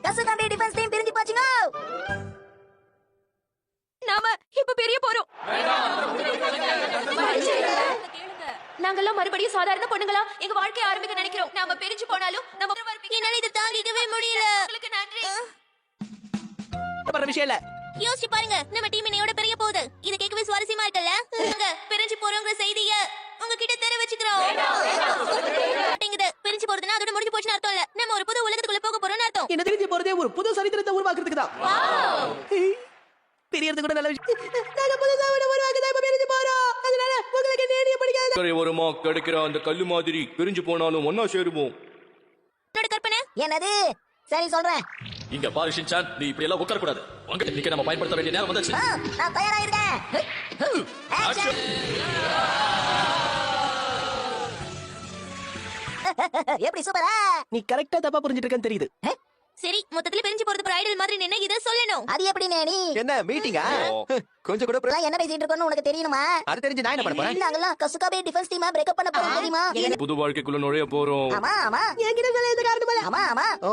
கசுகாபே defence team பிரிஞ்சு போச்சுங்க. நாம இப்ப பெரிய போறோம். நாங்கெல்லாம் மறுபடியும் சாதாரண பொண்ணுங்களா எங்க வாழ்க்கைய ஆரம்பிக்க நினைக்கிறோம். நாம பிரிஞ்சு போனாலும் நம்ம என்னால இத தாங்கிக்கவே முடியல. உங்களுக்கு நன்றி. பர விஷயம் இல்ல. யோசிச்சு பாருங்க, நம்ம டீம் இன்னையோட பெரிய போகுது. இது கேட்கவே சுவாரஸ்யமா இருக்குல்ல? நாங்க பிரிஞ்சு போறோம்ங்கற செய்திய உங்ககிட்ட தெரிவிச்சுக்கிறோம். பிரிஞ்சு போறதுனா அதோட முடிஞ்சு போச்சுன்னு அர்த்தம் இல்ல. நம்ம ஒரு புது உலகத்துக்குள்ள போக போறோம்னு அர்த்தம். என்ன பிரிஞ்சு போறதே ஒரு புது சரித்திரத்தை உருவாக்குறதுக்கு தான். பெரியது கூட நல்ல விஷயம். நாங்க புதுசா உருவாக்குறதா இப்ப பிரிஞ்சு போறோம். அதனால உங்களுக்கு நேரிய பிடிக்காது. கரை ஓரமா கிடைக்கிற அந்த கல்லு மாதிரி பிரிஞ்சு போனாலும் ஒன்னா சேருவோம். என்னோட கற்பனை என்னது? சரி சொல்றேன். இங்க பாரு ஷின்சான், நீ இப்படி எல்லாம் உட்கார கூடாது. உங்க டெக்னிக்கை நம்ம பயன்படுத்த வேண்டிய நேரம் வந்துச்சு. நான் தயாரா இருக்கேன். ஆக்ஷன். எப்படி சூப்பரா? நீ கரெக்ட்டா தப்பா புரிஞ்சிட்டு இருக்கன்னு தெரியுது. சரி, மொத்தத்துல பிரிஞ்சு போறது ஒரு ஐடல் மாதிரி நின்னு இத சொல்லணும். அது எப்படி நேனி? என்ன மீட்டிங்கா? கொஞ்சம் கூட நான் என்ன பேசிட்டு இருக்கோம்னு உனக்கு தெரியணுமா? அது தெரிஞ்சு நான் என்ன பண்ண போறேன்? நாங்கலாம் கசுகாபே டிஃபென்ஸ் டீமா பிரேக்கப் பண்ண போறோம் தெரியுமா? புது வாழ்க்கைக்குள்ள நுழைய போறோம். ஆமா ஆமா. என்கிட்ட சொல்ல இந்த காரணம் இல்ல. ஆமா ஆமா. ஓ,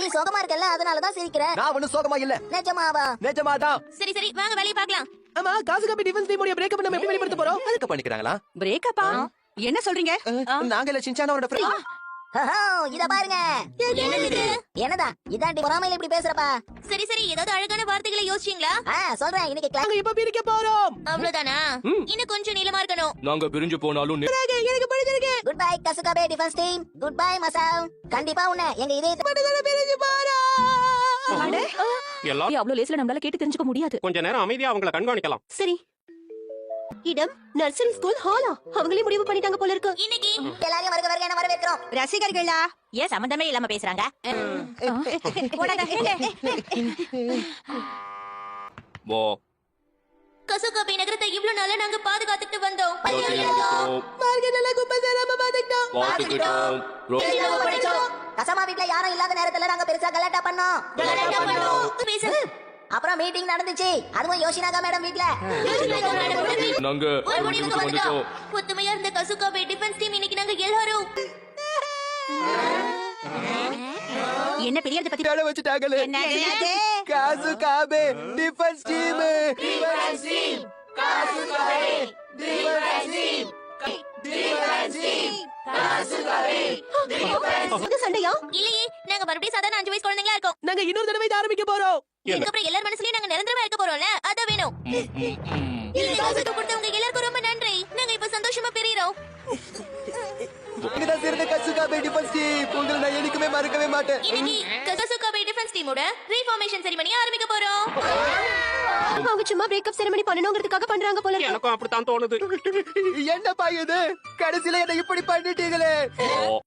நீ சோகமா இருக்கல்ல, அதனால தான் சிரிக்கிறேன். நான் ஒண்ணும் சோகமா இல்ல. நிஜமாவா? நிஜமாதான். சரி சரி, வாங்க வேலைய பார்க்கலாம். ஆமா, காசுகாபி டிஃபென்ஸ் டீம் உடைய பிரேக்கப் நம்ம எப்படி வெளிப்படுத்த போறோம்? அதுக்கு பண்ணிக்கிறாங்களா? பிரேக்கப்பா? என்ன சொல்றீங்க? நாங்க இல்ல சின்சானோட ஃப்ரெண்ட். இத பாருங்க. என்னடா இதாண்டி பொறாமையில இப்படி பேசுறப்பா? சரி சரி, ஏதாவது அழகான வார்த்தைகளை யோசிச்சீங்களா? சொல்றேன். இன்னைக்கு நாங்க இப்ப பிரிக்க போறோம். அவ்வளவுதானா? இன்னும் கொஞ்சம் நீளமா இருக்கணும். நாங்க பிரிஞ்சு போனாலும் எனக்கு பிடிச்சிருக்கு. Good bye Kasukabe defence team. Good bye Masao. கண்டிப்பா உன்னை எங்க இதயத்தை பிரிஞ்சு போறோம். எல்லாம் அவ்வளவு லேஸ்ல நம்மளால கேட்டு தெரிஞ்சுக்க முடியாது. கொஞ்ச நேரம் அமைதியா அவங்கள கண்காணிக்கலாம். சரி. இடம் நர்சரி ஸ்கூல் ஹாலா. அவங்களே முடிவு பண்ணிட்டாங்க போல இருக்கு. இன்னைக்கு எல்லாரையும் வருக வருக என்ன வரவேற்கிறோம். ரசிகர்களா? ஏன் சம்பந்தமே இல்லாம பேசுறாங்க? வா கசுகாபி நகரத்தை இவ்வளவு நாளா நாங்க பாதுகாத்துட்டு வந்தோம். மார்க்கெட்ல குப்பை சேராம பாத்துக்கிட்டோம். பாத்துக்கிட்டோம். கசமா வீட்ல யாரும் இல்லாத நேரத்துல நாங்க பெருசா கலாட்டா பண்ணோம். பேசு. அப்புறம் மீட்டிங் நடந்துச்சு. அதுவும் யோஷினாகா மேடம் வீட்ல. நாங்க ஒரு முடிவுக்கு வந்துட்டோம். வந்துட்டோம். ஒத்துமையா இருந்த கசுகாபி டிஃபென்ஸ் டீம் இன்னைக்கு நாங்க எல்லாரும் என்ன பெரியத பத்தி வேலை வச்சுட்டாங்களே. என்னது? காசுகாபே டிஃபென்ஸ் டீம். சண்டையா? இல்லையே, நாங்க மறுபடியும் சாதாரண 5 வயசு குழந்தைங்களா இருக்கோம். நாங்க இன்னொரு தடவை இதை ஆரம்பிக்க போறோம். இதுக்கப்புறம் எல்லார் மனசுலயும் நாங்க நிரந்தரமா இருக்க போறோம்ல, அதான் வேணும். இந்த காசுக்கு கொடுத்தவங்க எல்லாருக்கும் ரொம்ப நன்றி. நாங்க இப்ப சந்தோஷமா பிரியறோம். இங்கதான் சிறந்த காசுகாபே டிஃபென்ஸ் டீம். உங்களை நான் என்னைக்குமே மறக்கவே மாட்டேன். இன்னைக்கு கசுகாபி டிஃபென்ஸ் டீமோட ரீஃபார்மேஷன் செரிமனி ஆரம்பிக்க போறோம். அவங்க சும்மா பிரேக்கப் செரிமனி பண்ணணும்ங்கிறதுக்காக பண்றாங்க போல இருக்கு. எனக்கும் அப்படித்தான் தோணுது. என்னப்பா இது? கடைசியில என்ன இப்படி பண்ணிட்டீங்களே.